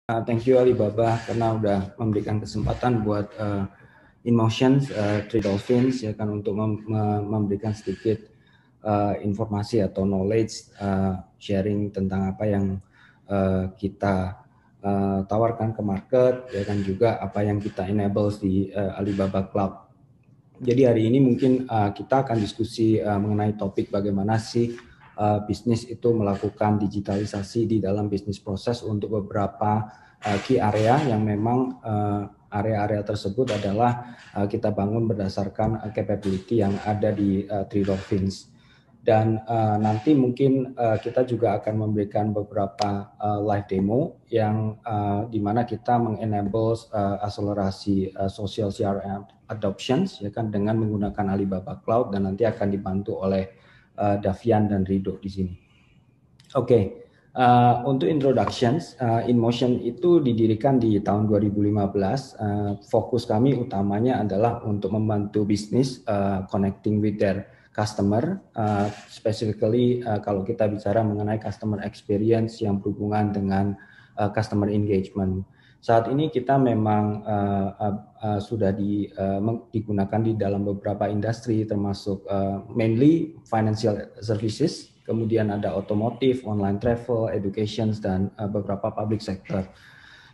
Thank you Alibaba karena udah memberikan kesempatan buat InMotion, Three Dolphins ya kan untuk memberikan sedikit informasi atau knowledge sharing tentang apa yang kita tawarkan ke market ya kan, juga apa yang kita enable di Alibaba Cloud. Jadi hari ini mungkin kita akan diskusi mengenai topik bagaimana sih bisnis itu melakukan digitalisasi di dalam bisnis proses untuk beberapa key area yang memang area-area tersebut adalah kita bangun berdasarkan capability yang ada di Three Dolphins. Dan nanti mungkin kita juga akan memberikan beberapa live demo yang di mana kita mengenable akselerasi social CRM adoptions ya kan dengan menggunakan Alibaba Cloud, dan nanti akan dibantu oleh Davian dan Rido di sini. Oke, untuk introductions, InMotion itu didirikan di tahun 2015. Fokus kami utamanya adalah untuk membantu bisnis connecting with their customer, specifically kalau kita bicara mengenai customer experience yang berhubungan dengan customer engagement. Saat ini kita memang sudah digunakan di dalam beberapa industri, termasuk mainly financial services, kemudian ada otomotif, online travel, education, dan beberapa public sector.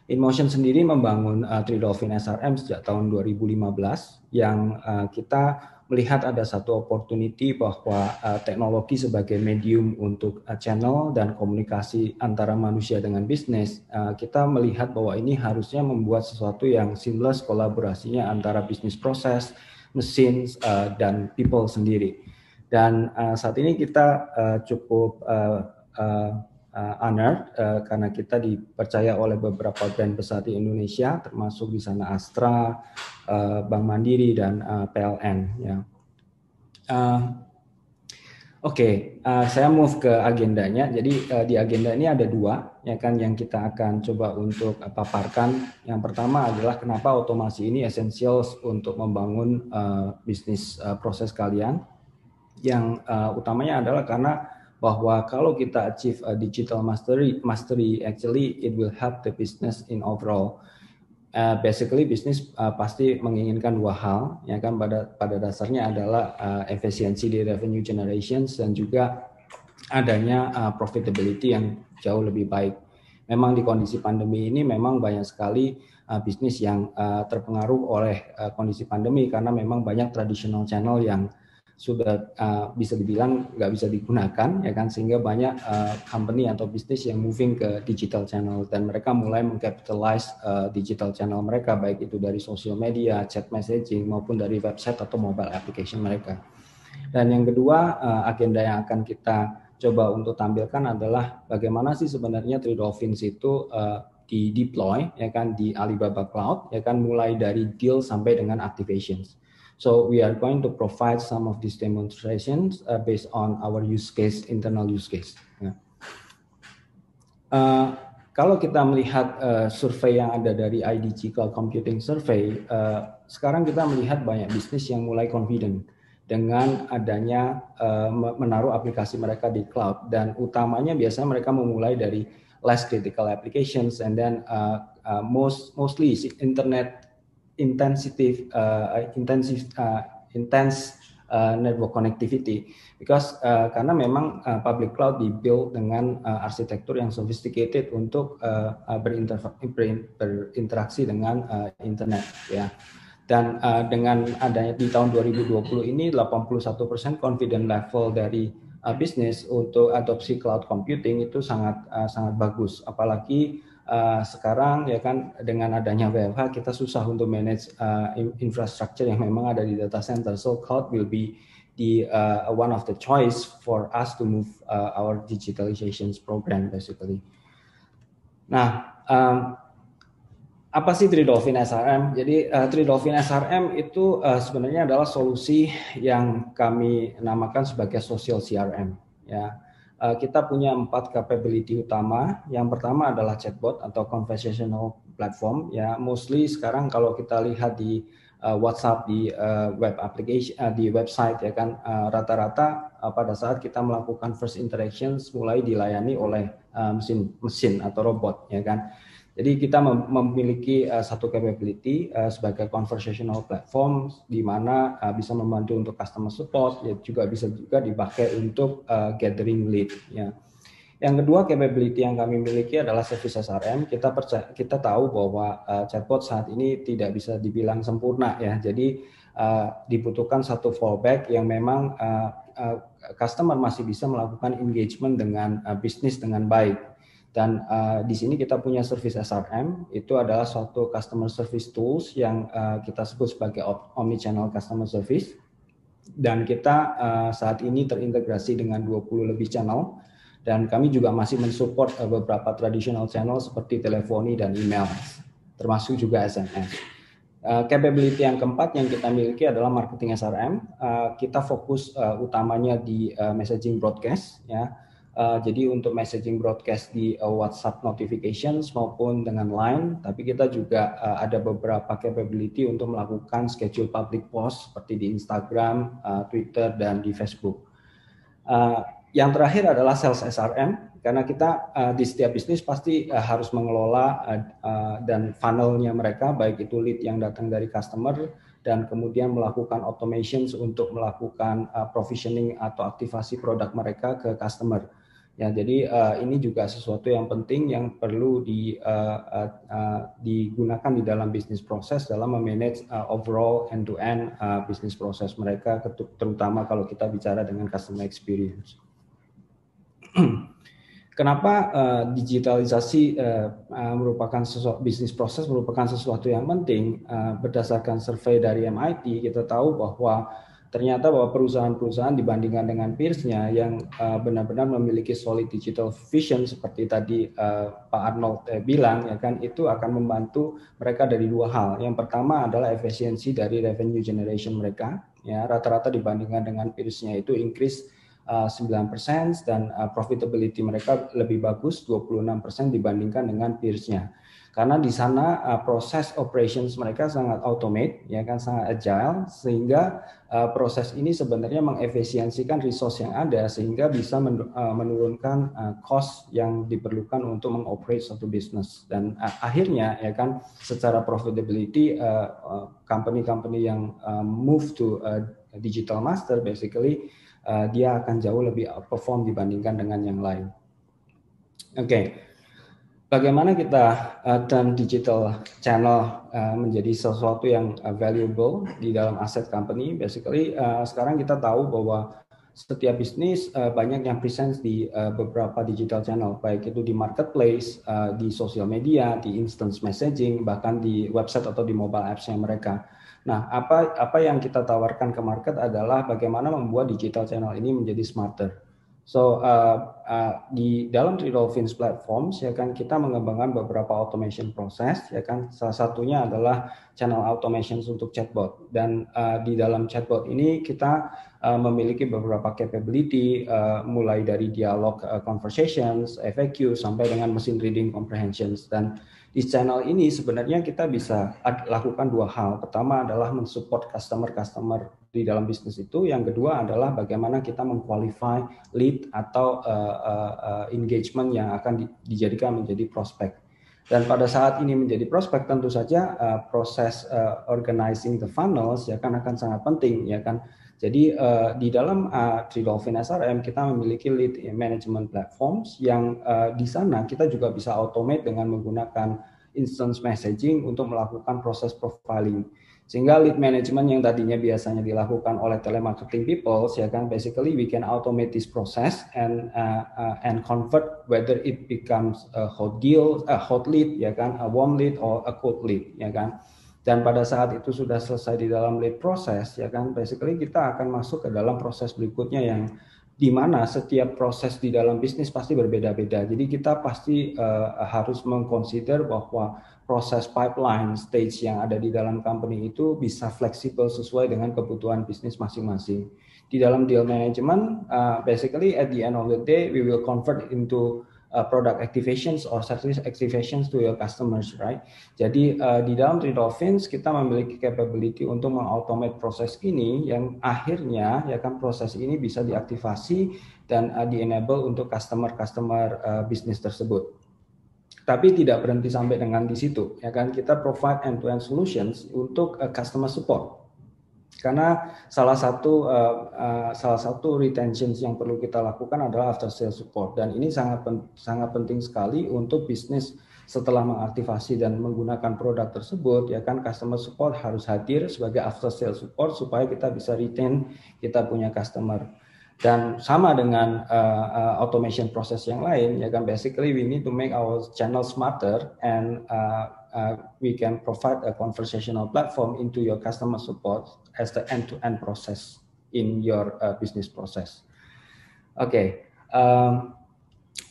InMotion sendiri membangun Three Dolphin SRM sejak tahun 2015, yang kita melihat ada satu opportunity bahwa teknologi sebagai medium untuk channel dan komunikasi antara manusia dengan bisnis, kita melihat bahwa ini harusnya membuat sesuatu yang seamless kolaborasinya antara bisnis proses, mesin, dan people sendiri. Dan saat ini kita cukup honored karena kita dipercaya oleh beberapa brand besar di Indonesia, termasuk di sana Astra, Bank Mandiri, dan PLN. Ya. Oke, saya move ke agendanya. Jadi di agenda ini ada dua, ya kan, yang kita akan coba untuk paparkan. Yang pertama adalah kenapa otomasi ini esensial untuk membangun bisnis proses kalian. Yang utamanya adalah karena bahwa kalau kita achieve digital mastery actually it will help the business in overall. Basically bisnis pasti menginginkan dua hal, ya kan, pada dasarnya adalah efisiensi di revenue generations dan juga adanya profitability yang jauh lebih baik. Memang di kondisi pandemi ini memang banyak sekali bisnis yang terpengaruh oleh kondisi pandemi karena memang banyak traditional channel yang sudah bisa dibilang nggak bisa digunakan, ya kan, sehingga banyak company atau bisnis yang moving ke digital channel dan mereka mulai mengcapitalize digital channel mereka, baik itu dari social media, chat messaging, maupun dari website atau mobile application mereka. Dan yang kedua, agenda yang akan kita coba untuk tampilkan adalah bagaimana sih sebenarnya Three Dolphins itu di deploy, ya kan, di Alibaba Cloud, ya kan, mulai dari deal sampai dengan activations. So we are going to provide some of these demonstrations based on our use case, internal use case. Ya. Kalau kita melihat survei yang ada dari IDC Cloud Computing Survey, sekarang kita melihat banyak bisnis yang mulai confident dengan adanya menaruh aplikasi mereka di cloud, dan utamanya biasanya mereka memulai dari less critical applications and then mostly internet intense network connectivity, because karena memang public cloud dibuild dengan arsitektur yang sophisticated untuk berinteraksi dengan internet, ya. Dan dengan adanya di tahun 2020 ini 81% confident level dari bisnis untuk adopsi cloud computing itu sangat bagus, apalagi sekarang, ya kan, dengan adanya WFH kita susah untuk manage infrastructure yang memang ada di data center. So cloud will be the one of the choice for us to move our digitalization program basically. Nah, apa sih Three Dolphin SRM? Jadi Three Dolphin SRM itu sebenarnya adalah solusi yang kami namakan sebagai social CRM, ya. Kita punya 4 capability utama. Yang pertama adalah chatbot atau conversational platform, ya. Mostly sekarang kalau kita lihat di WhatsApp, di web application, di website, ya kan, rata-rata pada saat kita melakukan first interactions mulai dilayani oleh mesin atau robot, ya kan. Jadi kita memiliki satu capability sebagai conversational platform di mana bisa membantu untuk customer support, ya juga bisa juga dipakai untuk gathering lead. Ya. Yang kedua capability yang kami miliki adalah service SRM. Kita tahu bahwa chatbot saat ini tidak bisa dibilang sempurna ya. Jadi dibutuhkan satu fallback yang memang customer masih bisa melakukan engagement dengan bisnis dengan baik. Dan di sini kita punya service SRM, itu adalah suatu customer service tools yang kita sebut sebagai omnichannel customer service. Dan kita saat ini terintegrasi dengan 20 lebih channel, dan kami juga masih mensupport beberapa traditional channel seperti teleponi dan email, termasuk juga SMS. Capability yang keempat yang kita miliki adalah marketing SRM. Kita fokus utamanya di messaging broadcast, ya. Jadi untuk messaging broadcast di WhatsApp notifications maupun dengan Line, tapi kita juga ada beberapa capability untuk melakukan schedule public post seperti di Instagram, Twitter, dan di Facebook. Yang terakhir adalah sales SRM, karena kita di setiap bisnis pasti harus mengelola dan funnelnya mereka, baik itu lead yang datang dari customer dan kemudian melakukan automations untuk melakukan provisioning atau aktivasi produk mereka ke customer. Ya, jadi ini juga sesuatu yang penting yang perlu digunakan di dalam bisnis proses dalam memanage overall end-to-end bisnis proses mereka, terutama kalau kita bicara dengan customer experience. Kenapa digitalisasi merupakan bisnis proses merupakan sesuatu yang penting? Berdasarkan survei dari MIT, kita tahu bahwa ternyata bahwa perusahaan-perusahaan dibandingkan dengan peers-nya yang benar-benar memiliki solid digital vision seperti tadi Pak Arnold bilang, ya kan, itu akan membantu mereka dari dua hal. Yang pertama adalah efisiensi dari revenue generation mereka, ya, rata-rata dibandingkan dengan peers-nya itu increase 9% dan profitability mereka lebih bagus 26% dibandingkan dengan peers-nya. Karena di sana proses operations mereka sangat automate, ya kan, sangat agile, sehingga proses ini sebenarnya mengefisiensikan resource yang ada sehingga bisa menurunkan cost yang diperlukan untuk mengoperate suatu bisnis. Dan akhirnya, ya kan, secara profitability company-company yang move to digital master basically dia akan jauh lebih outperform dibandingkan dengan yang lain. Oke. Bagaimana kita turn digital channel menjadi sesuatu yang valuable di dalam aset company? Basically, sekarang kita tahu bahwa setiap bisnis banyak yang presence di beberapa digital channel, baik itu di marketplace, di social media, di instant messaging, bahkan di website atau di mobile apps-nya mereka. Nah, apa yang kita tawarkan ke market adalah bagaimana membuat digital channel ini menjadi smarter. So di dalam Three Dolphins platforms, ya kan, kita mengembangkan beberapa automation proses, ya kan, salah satunya adalah channel automation untuk chatbot, dan di dalam chatbot ini kita memiliki beberapa capability mulai dari dialog conversations, FAQ sampai dengan machine reading comprehensions. Dan di channel ini sebenarnya kita bisa lakukan dua hal. Pertama adalah mensupport customer di dalam bisnis itu. Yang kedua adalah bagaimana kita mengqualify lead atau engagement yang akan dijadikan menjadi prospek. Dan pada saat ini menjadi prospek, tentu saja proses organizing the funnels ya kan akan sangat penting, ya kan. Jadi di dalam Three Dolphins SRM kita memiliki lead management platforms yang di sana kita juga bisa automate dengan menggunakan instant messaging untuk melakukan proses profiling. Sehingga lead management yang tadinya biasanya dilakukan oleh telemarketing people, ya kan, basically we can automate this process and convert whether it becomes a hot deal, a hot lead, ya kan, a warm lead or a cold lead, ya kan. Dan pada saat itu sudah selesai di dalam lead proses, ya kan, basically kita akan masuk ke dalam proses berikutnya yang di mana setiap proses di dalam bisnis pasti berbeda-beda. Jadi kita pasti harus mengconsider bahwa proses pipeline stage yang ada di dalam company itu bisa fleksibel sesuai dengan kebutuhan bisnis masing-masing. Di dalam deal management, basically at the end of the day, we will convert into product activations or service activations to your customers, right? Jadi di dalam Three Dolphins kita memiliki capability untuk mengautomate proses ini yang akhirnya, ya kan, proses ini bisa diaktifasi dan di-enable untuk customer bisnis tersebut. Tapi tidak berhenti sampai dengan di situ, ya kan? Kita provide end-to-end solutions untuk customer support. Karena salah satu retention yang perlu kita lakukan adalah after sales support, dan ini sangat penting sekali untuk bisnis setelah mengaktifasi dan menggunakan produk tersebut, ya kan, customer support harus hadir sebagai after sales support supaya kita bisa retain kita punya customer. Dan sama dengan automation proses yang lain, ya kan, basically we need to make our channel smarter, and we can provide a conversational platform into your customer support as the end-to-end process in your business process. Oke,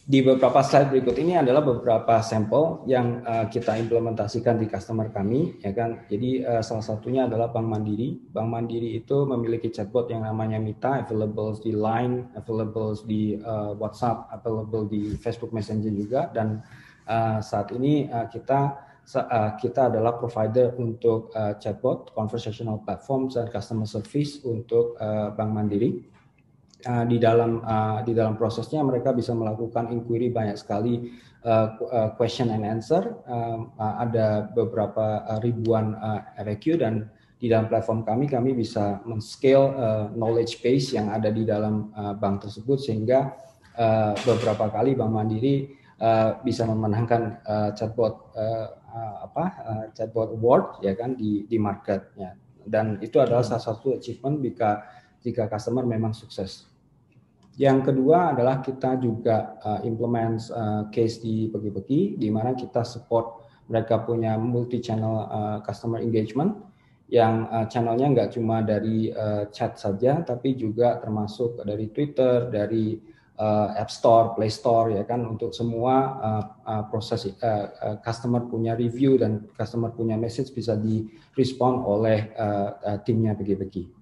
di beberapa slide berikut ini adalah beberapa sampel yang kita implementasikan di customer kami, ya kan. Jadi salah satunya adalah Bank Mandiri. Bank Mandiri itu memiliki chatbot yang namanya Mita, available di Line, available di WhatsApp, available di Facebook Messenger juga. Dan saat ini kita adalah provider untuk chatbot, conversational platform, dan customer service untuk Bank Mandiri. Di dalam prosesnya mereka bisa melakukan inquiry banyak sekali, question and answer, ada beberapa ribuan FAQ, dan di dalam platform kami bisa men-scale knowledge base yang ada di dalam bank tersebut, sehingga beberapa kali Bank Mandiri bisa memenangkan chatbot award, ya kan, di marketnya. Dan itu adalah salah satu achievement jika customer memang sukses. Yang kedua adalah kita juga implement case di Pegi-Pegi, di mana kita support mereka punya multi-channel customer engagement, yang channelnya nggak cuma dari chat saja, tapi juga termasuk dari Twitter, dari App Store, Play Store, ya kan, untuk semua proses customer punya review dan customer punya message bisa direspon oleh timnya Pegi-Pegi.